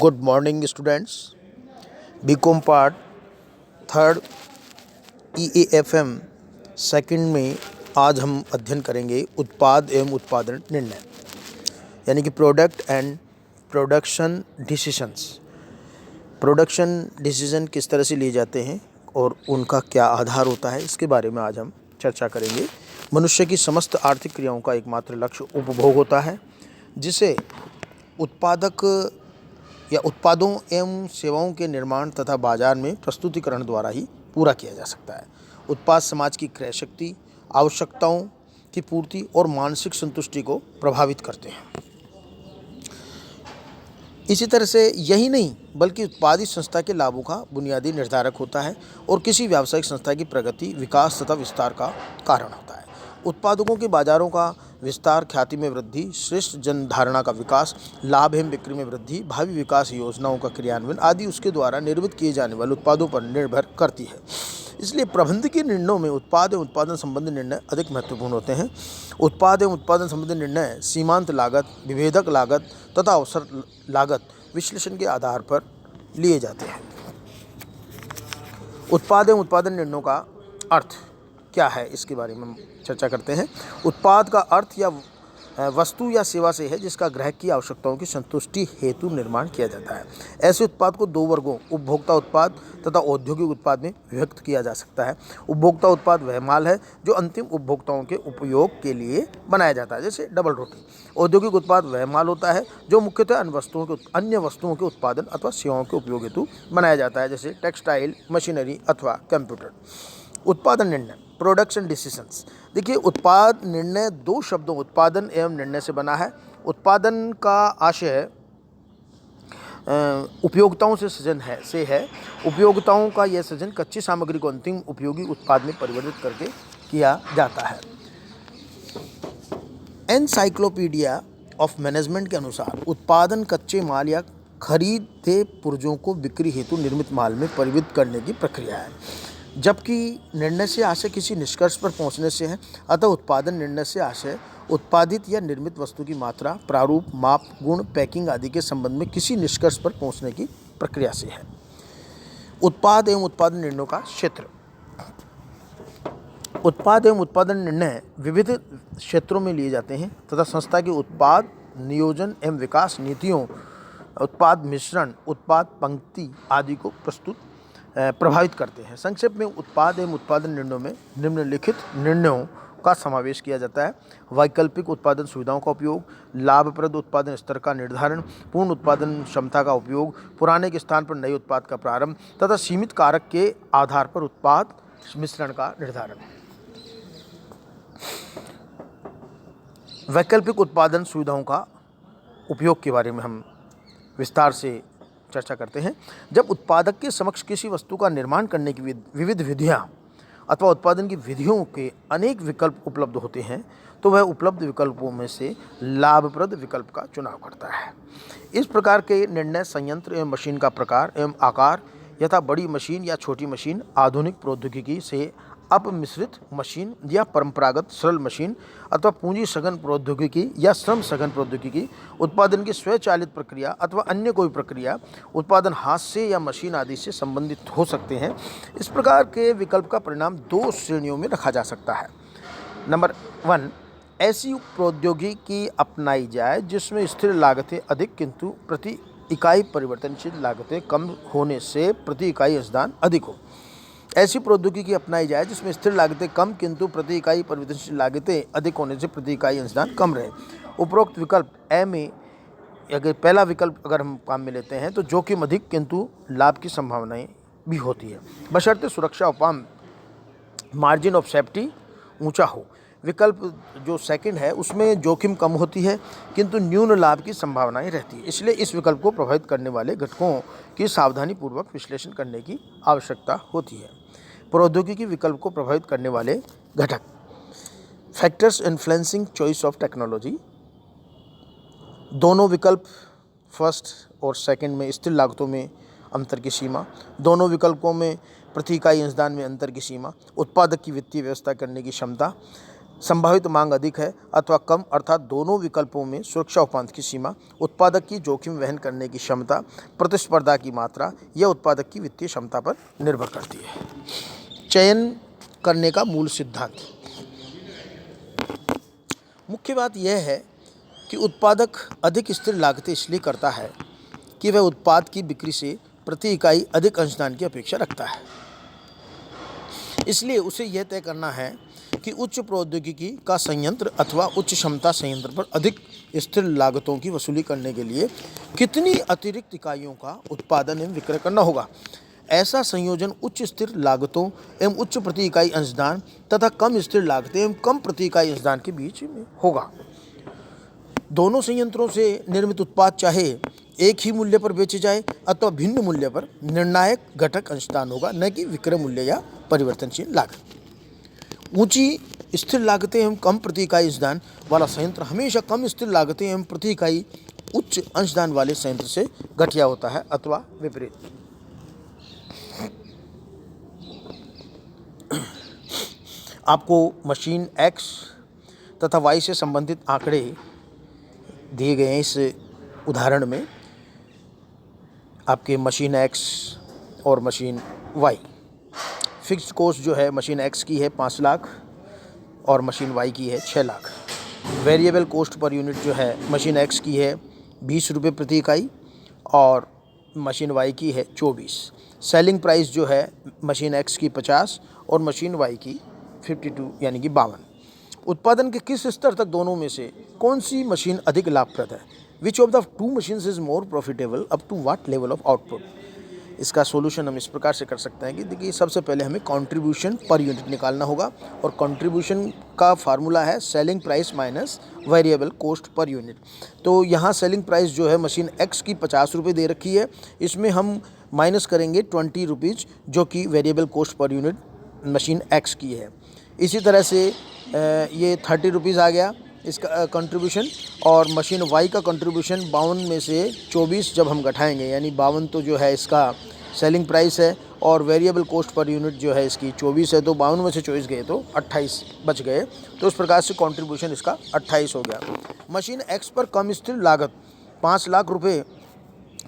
Good morning students. BCom part third EAFM second में आज हम अध्ययन करेंगे उत्पाद एवं उत्पादन निर्णय, यानी कि product and production decisions. Production decision किस तरह से लिए जाते हैं और उनका क्या आधार होता है, इसके बारे में आज हम चर्चा करेंगे। मनुष्य की समस्त आर्थिक क्रियाओं का एकमात्र लक्ष्य उपभोग होता है, जिसे उत्पादक या उत्पादों एवं सेवाओं के निर्माण तथा बाजार में प्रस्तुतिकरण द्वारा ही पूरा किया जा सकता है। उत्पाद समाज की क्रय शक्ति, आवश्यकताओं की पूर्ति और मानसिक संतुष्टि को प्रभावित करते हैं। इसी तरह से यही नहीं बल्कि उत्पादित संस्था के लाभों का बुनियादी निर्धारक होता है और किसी व्यावसायिक संस्था की प्रगति, विकास तथा विस्तार का कारण होता है। उत्पादकों के बाजारों का विस्तार, ख्याति में वृद्धि, श्रेष्ठ जनधारणा का विकास, लाभ एवं बिक्री में वृद्धि, भावी विकास योजनाओं का क्रियान्वयन आदि उसके द्वारा निर्मित किए जाने वाले उत्पादों पर निर्भर करती है। इसलिए प्रबंधकीय निर्णयों में उत्पाद एवं उत्पादन संबंधी निर्णय अधिक महत्वपूर्ण होते हैं। उत्पाद एवं उत्पादन संबंधी निर्णय सीमांत लागत, विभेदक लागत तथा अवसर लागत विश्लेषण के आधार पर लिए जाते हैं। उत्पाद एवं उत्पादन निर्णयों का अर्थ क्या है, इसके बारे में हम चर्चा करते हैं। उत्पाद का अर्थ या वस्तु या सेवा से है जिसका ग्राहक की आवश्यकताओं की संतुष्टि हेतु निर्माण किया जाता है। ऐसे उत्पाद को दो वर्गों, उपभोक्ता उत्पाद तथा औद्योगिक उत्पाद में विभक्त किया जा सकता है। उपभोक्ता उत्पाद वह माल है जो अंतिम उपभोक्ताओं के उपयोग के लिए बनाया जाता है, जैसे डबल रोटी। औद्योगिक उत्पाद वह माल होता है जो मुख्यतः अन्य वस्तुओं के उत्पादन अथवा सेवाओं के उपयोग हेतु बनाया जाता है, जैसे टेक्सटाइल, मशीनरी अथवा कंप्यूटर। उत्पादन निर्णय, प्रोडक्शन डिसीजंस। देखिए, उत्पाद निर्णय दो शब्दों उत्पादन एवं निर्णय से बना है। उत्पादन का आशय उपयोगिताओं से सृजन है। उपयोगिताओं का यह सृजन कच्ची सामग्री को अंतिम उपयोगी उत्पाद में परिवर्तित करके किया जाता है। एनसाइक्लोपीडिया ऑफ मैनेजमेंट के अनुसार उत्पादन कच्चे माल या खरीदे पुर्जों को बिक्री हेतु निर्मित माल में परिवर्तित करने की प्रक्रिया है, जबकि निर्णय से आशय किसी निष्कर्ष पर पहुंचने से है। अतः उत्पादन निर्णय से आशय उत्पादित या निर्मित वस्तु की मात्रा, प्रारूप, माप, गुण, पैकिंग आदि के संबंध में किसी निष्कर्ष पर पहुंचने की प्रक्रिया से है। उत्पाद एवं उत्पादन निर्णयों का क्षेत्र। उत्पाद एवं उत्पादन निर्णय विविध क्षेत्रों में लिए जाते हैं तथा संस्था के उत्पाद नियोजन एवं विकास नीतियों, उत्पाद मिश्रण, उत्पाद पंक्ति आदि को प्रभावित करते हैं। संक्षेप में उत्पाद एवं उत्पादन निर्णयों में निम्नलिखित निर्णयों का समावेश किया जाता है: वैकल्पिक उत्पादन सुविधाओं का उपयोग, लाभप्रद उत्पादन स्तर का निर्धारण, पूर्ण उत्पादन क्षमता का उपयोग, पुराने के स्थान पर नए उत्पाद का प्रारंभ तथा सीमित कारक के आधार पर उत्पाद मिश्रण का निर्धारण। वैकल्पिक उत्पादन सुविधाओं का उपयोग के बारे में हम विस्तार से चर्चा करते हैं। जब उत्पादक के समक्ष किसी वस्तु का निर्माण करने की विविध विधियां अथवा उत्पादन की विधियों के अनेक विकल्प उपलब्ध होते हैं, तो वह उपलब्ध विकल्पों में से लाभप्रद विकल्प का चुनाव करता है। इस प्रकार के निर्णय संयंत्र एवं मशीन का प्रकार एवं आकार, यथा बड़ी मशीन या छोटी मशीन, आधुनिक प्रौद्योगिकी से अपमिश्रित मशीन या परंपरागत सरल मशीन अथवा पूंजी सघन प्रौद्योगिकी या श्रम सघन प्रौद्योगिकी, उत्पादन की स्वचालित प्रक्रिया अथवा अन्य कोई प्रक्रिया, उत्पादन हाथ से या मशीन आदि से संबंधित हो सकते हैं। इस प्रकार के विकल्प का परिणाम दो श्रेणियों में रखा जा सकता है। नंबर 1, ऐसी प्रौद्योगिकी अपनाई जाए जिसमें स्थिर लागतें अधिक किंतु प्रति इकाई परिवर्तनशील लागतें कम होने से प्रति इकाई अंशदान अधिक हो। ऐसी प्रौद्योगिकी अपनाई जाए जिसमें स्थिर लागतें कम किंतु प्रति इकाई परिवर्तनशील लागतें अधिक होने से प्रति इकाई अंशदान कम रहे। उपरोक्त विकल्प ए में अगर पहला विकल्प अगर हम काम में लेते हैं तो जोखिम अधिक किंतु लाभ की संभावनाएं भी होती है, बशर्ते सुरक्षा उपाय मार्जिन ऑफ सेफ्टी ऊंचा हो। विकल्प जो सेकंड है उसमें जोखिम कम होती है किंतु न्यून लाभ की संभावनाएं रहती है। इसलिए इस विकल्प को प्रभावित करने वाले घटकों की सावधानीपूर्वक विश्लेषण करने की आवश्यकता होती है। प्रौद्योगिकी विकल्प को प्रभावित करने वाले घटक। Factors influencing choice of technology. दोनों विकल्प फर्स्ट और सेकंड में स्थिर लागतों में अंतर की सीमा, दोनों विकल्पों में प्रति इकाई अंशदान में अंतर की सीमा, उत्पादक की वित्तीय व्यवस्था करने की क्षमता, संभावित मांग अधिक है अथवा कम, अर्थात दोनों विकल्पों में सुरक्षा उपांत की सीमा, उत्पादक की जोखिम वहन करने की क्षमता, प्रतिस्पर्धा की मात्रा या उत्पादक की वित्तीय क्षमता पर निर्भर करती है। चयन करने का मूल सिद्धांत। मुख्य बात यह है कि उत्पादक अधिक स्थिर लागतें इसलिए करता है कि वह उत्पाद की बिक्री से प्रति इकाई अधिक अंशदान की अपेक्षा रखता है। इसलिए उसे यह तय करना है कि उच्च प्रौद्योगिकी का संयंत्र अथवा उच्च क्षमता संयंत्र पर अधिक स्थिर लागतों की वसूली करने के लिए कितनी अतिरिक्त इकाइयों का उत्पादन एवं विक्रय करना होगा। ऐसा संयोजन उच्च स्थिर लागतों एवं उच्च प्रति इकाई अंशदान तथा कम स्थिर लागतें एवं कम प्रति इकाई अंशदान के बीच में होगा। दोनों संयंत्रों से निर्मित उत्पाद चाहे एक ही मूल्य पर बेचे जाए अथवा भिन्न मूल्य पर, निर्णायक घटक अंशदान होगा, न कि विक्रय मूल्य या परिवर्तनशील लागत। ऊंची स्थिर लागतें एवं कम प्रति इकाई अंशदान वाला संयंत्र हमेशा कम स्थिर लागतें एवं प्रति इकाई उच्च अंशदान वाले संयंत्र से घटिया होता है अथवा विपरीत। आपको मशीन X तथा Y से संबंधित आंकड़े दिए गए हैं। इस उदाहरण में आपके मशीन X और मशीन Y, फिक्स्ड कॉस्ट जो है मशीन X की है 5 लाख और मशीन Y की है 6 lakh. Variable cost per unit जो है मशीन X की है 20 रुपये प्रति इकाई और मशीन Y की है 24। सेलिंग प्राइस जो है मशीन X की 50 और मशीन Y की 52 यानी कि 52। उत्पादन के किस स्तर तक दोनों में से कौन सी मशीन अधिक लाभप्रद है? Which of the two machines is more profitable up to what level of output? इसका सॉल्यूशन हम इस प्रकार से कर सकते हैं कि देखिए, सबसे पहले हमें कंट्रीब्यूशन पर यूनिट निकालना होगा और कंट्रीब्यूशन का फार्मूला है selling price minus variable cost per unit. तो यहाँ सेलिंग प्राइस जो है मशीन X की 50 रुपये दे रखी है, इसमें हम माइनस करेंगे 20 रुपीज़ जो कि variable cost per unit machine X की है। इसी तरह से ये 30 रुपीज़ आ गया इसका कंट्रीब्यूशन, और मशीन Y का कंट्रीब्यूशन 52 में से 24 जब हम घटाएंगे, यानी 52 तो जो है इसका सेलिंग प्राइस है और वेरिएबल कॉस्ट पर यूनिट जो है इसकी 24 है, तो 52 में से 24 गए तो 28 बच गए। तो इस प्रकार से कंट्रीब्यूशन इसका 28 हो गया। मशीन X पर कम स्थिर लागत 5 लाख रुपये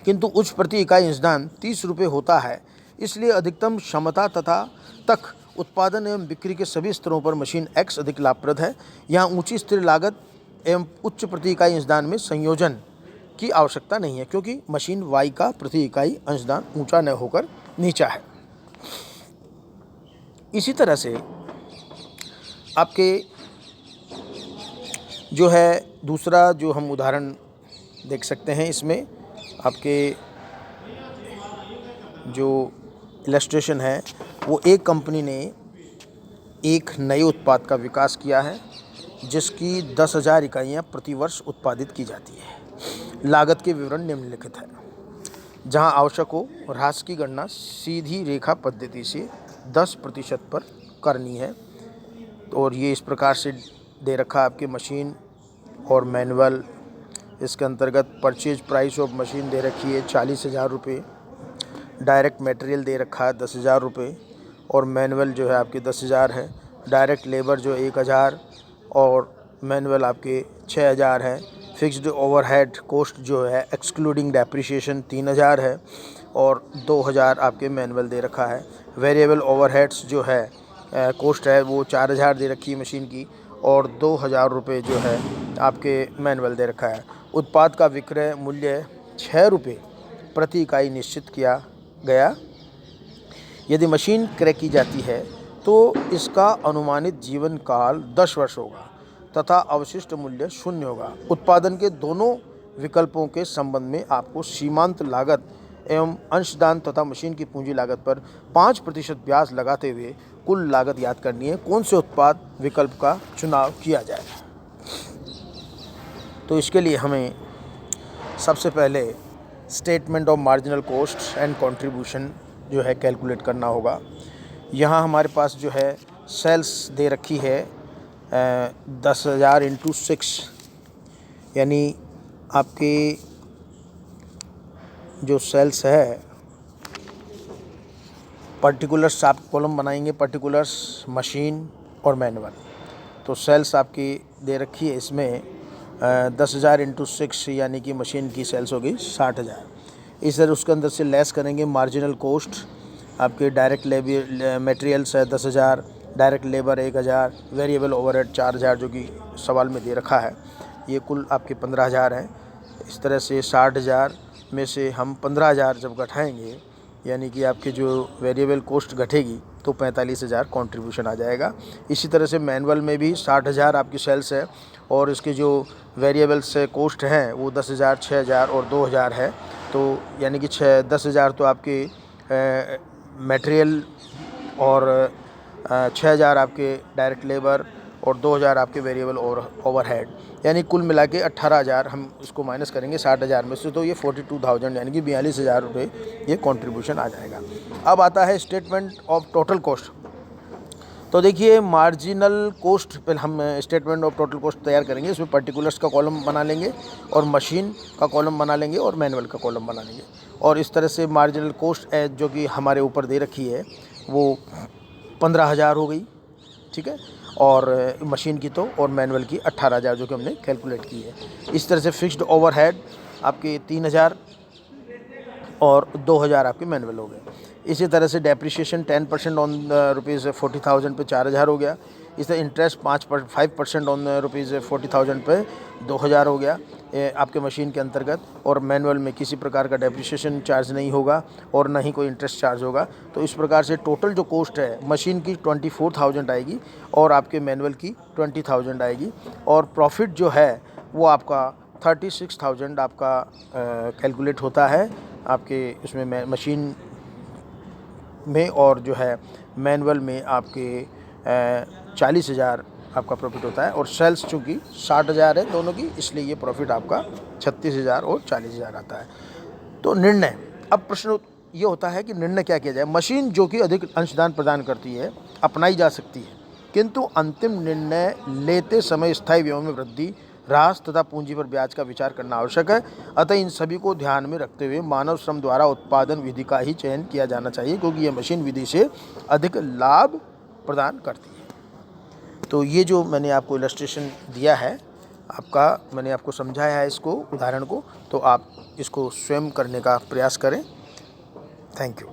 किंतु उच्च प्रति इकाई अंशदान 30 रुपये होता है, इसलिए अधिकतम क्षमता तथा तक उत्पादन एवं बिक्री के सभी स्तरों पर मशीन X अधिक लाभप्रद है। यहाँ ऊंची स्थिर लागत एवं उच्च प्रति इकाई अंशदान में संयोजन की आवश्यकता नहीं है, क्योंकि मशीन Y का प्रति इकाई अंशदान ऊंचा न होकर नीचा है। इसी तरह से आपके जो है दूसरा जो हम उदाहरण देख सकते हैं, इसमें आपके जो इलस्ट्रेशन है वो एक कंपनी ने एक नए उत्पाद का विकास किया है जिसकी 10,000 इकाइयाँ प्रति वर्ष उत्पादित की जाती है। लागत के विवरण निम्नलिखित है। जहां आवश्यक हो, ह्रास की गणना सीधी रेखा पद्धति से 10% पर करनी है, और ये इस प्रकार से दे रखा है आपकी मशीन और मैनुअल। इसके अंतर्गत परचेज प्राइस ऑफ मशीन दे रखी है 40,000 रुपये, डायरेक्ट मटेरियल दे रखा है 10,000 रुपये और मैनुअल जो है आपके 10,000 है। डायरेक्ट लेबर जो 1,000 और मैनुअल आपके 6,000 है। फिक्स्ड ओवरहेड कॉस्ट जो है एक्सक्लूडिंग डेप्रिसिएशन 3,000 है और 2,000 आपके मैनुअल दे रखा है। वेरिएबल ओवरहेड्स जो है कॉस्ट है वो 4,000 दे रखी है मशीन की और 2,000 रुपये जो है आपके मैनुअल दे रखा है। उत्पाद का विक्रय मूल्य 6 रुपये प्रति इकाई निश्चित किया गया। यदि मशीन क्रय की जाती है तो इसका अनुमानित जीवन काल 10 वर्ष होगा तथा अवशिष्ट मूल्य 0 होगा। उत्पादन के दोनों विकल्पों के संबंध में आपको सीमांत लागत एवं अंशदान तथा मशीन की पूंजी लागत पर 5% ब्याज लगाते हुए कुल लागत याद करनी है। कौन से उत्पाद विकल्प का चुनाव किया जाए? तो इसके लिए हमें सबसे पहले statement of marginal cost and contribution जो है कैलकुलेट करना होगा। यहाँ हमारे पास जो है सेल्स दे रखी है 10,000 × 6, यानी आपके जो सेल्स है पर्टिकुलर्स, आप कॉलम बनाएंगे पर्टिकुलर्स, मशीन और मैनुअल। तो सेल्स आपकी दे रखी है इसमें 10,000 इंटू 6 यानी कि मशीन की सेल्स होगी 60,000। इस तरह उसके अंदर से लेस करेंगे मार्जिनल कोस्ट, आपके डायरेक्ट मटेरियल्स है 10,000, डायरेक्ट लेबर 1,000, वेरिएबल ओवरहेड 4,000 जो कि सवाल में दे रखा है, ये कुल आपके 15,000 हैं। इस तरह से 60,000 में से हम 15,000 जब घटाएंगे यानी कि आपके जो वेरिएबल कोस्ट घटेगी तो 45,000 कंट्रीब्यूशन आ जाएगा। इसी तरह से मैनुअल में भी 60,000 आपकी सेल्स है और इसके जो वेरिएबल्स कोस्ट हैं वो 10,000, 6,000 और 2,000 है। तो यानी कि 10,000 तो आपके मटेरियल और 6,000 आपके डायरेक्ट लेबर और 2,000 आपके वेरिएबल ओवरहेड, यानी कुल मिला के 18,000 हम इसको माइनस करेंगे 60,000 में से, तो ये 42,000 यानी कि 42,000 रुपये ये कंट्रीब्यूशन आ जाएगा। अब आता है स्टेटमेंट ऑफ टोटल कॉस्ट। तो देखिए मार्जिनल कॉस्ट पे हम स्टेटमेंट ऑफ टोटल कॉस्ट तैयार करेंगे। इसमें पर्टिकुलर्स का कॉलम बना लेंगे और मशीन का कॉलम बना लेंगे और मैनुअल का कॉलम बना लेंगे। और इस तरह से मार्जिनल कॉस्ट जो कि हमारे ऊपर दे रखी है वो 15,000 हो गई, ठीक है, और मशीन की तो और मैनुअल की 18,000 जो कि हमने कैलकुलेट की है। इस तरह से फिक्स्ड ओवरहेड आपके 3,000 और 2,000 आपके मैनुअल हो गए। इसी तरह से डेप्रिसिएशन 10% ऑन ₹40,000 पे 4,000 हो गया। इस तरह इंटरेस्ट 5% ऑन ₹40,000 पे 2,000 हो गया आपके मशीन के अंतर्गत। और मैनुअल में किसी प्रकार का डेप्रिसिएशन चार्ज नहीं होगा और ना ही कोई इंटरेस्ट चार्ज होगा। तो इस प्रकार से टोटल जो कॉस्ट है मशीन की 24,000 आएगी और आपके मैनुअल की 20,000 आएगी। और प्रॉफिट जो है वो आपका 36,000 आपका कैलकुलेट होता है आपके उसमें मशीन में, और जो है मैनुअल में आपके 40,000 आपका प्रॉफिट होता है। और सेल्स चूँकि 60,000 है दोनों की, इसलिए ये प्रॉफिट आपका 36,000 और 40,000 आता है। तो निर्णय, अब प्रश्न ये होता है कि निर्णय क्या किया जाए। मशीन जो कि अधिक अंशदान प्रदान करती है अपनाई जा सकती है, किंतु अंतिम निर्णय लेते समय स्थायी व्ययों में वृद्धि, ह्रास तथा पूंजी पर ब्याज का विचार करना आवश्यक है। अतः इन सभी को ध्यान में रखते हुए मानव श्रम द्वारा उत्पादन विधि का ही चयन किया जाना चाहिए, क्योंकि यह मशीन विधि से अधिक लाभ प्रदान करती है। तो ये जो मैंने आपको इलस्ट्रेशन दिया है मैंने आपको समझाया है इसको, उदाहरण को, तो आप इसको स्वयं करने का प्रयास करें। Thank you.